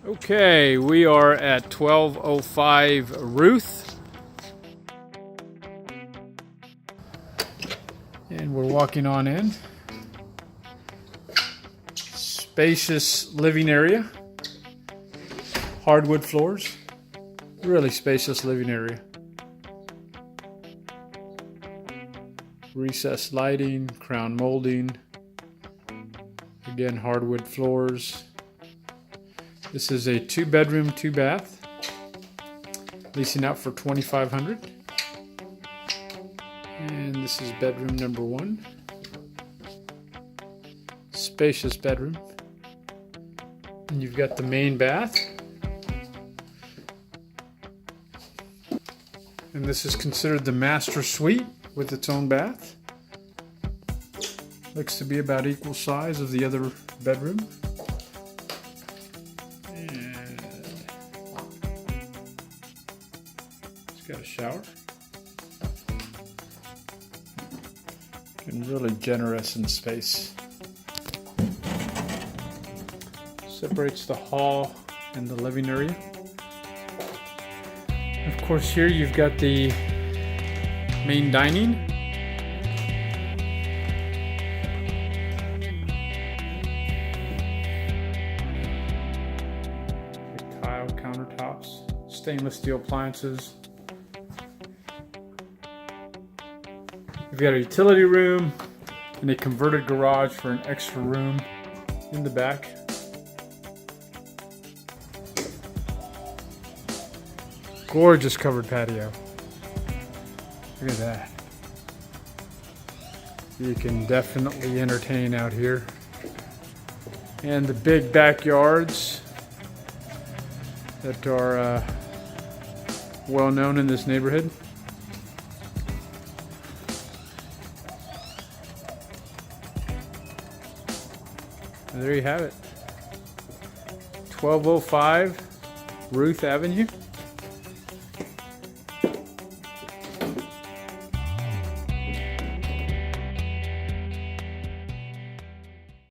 Okay, we are at 1205 Ruth. And we're walking on in. Spacious living area. Hardwood floors. Really spacious living area. Recessed lighting, crown molding. Again, hardwood floors. This is a 2-bedroom, 2-bath. Leasing out for $2,500. And this is bedroom number 1. Spacious bedroom. And you've got the main bath. And this is considered the master suite with its own bath. Looks to be about equal size of the other bedroom. And it's got a shower. And really generous in space. Separates the hall and the living area. Of course, here you've got the main dining. Tile countertops, stainless steel appliances. We've got a utility room and a converted garage for an extra room in the back. Gorgeous covered patio. Look at that. You can definitely entertain out here. And the big backyards that are well known in this neighborhood. And there you have it. 1205 Ruth Avenue.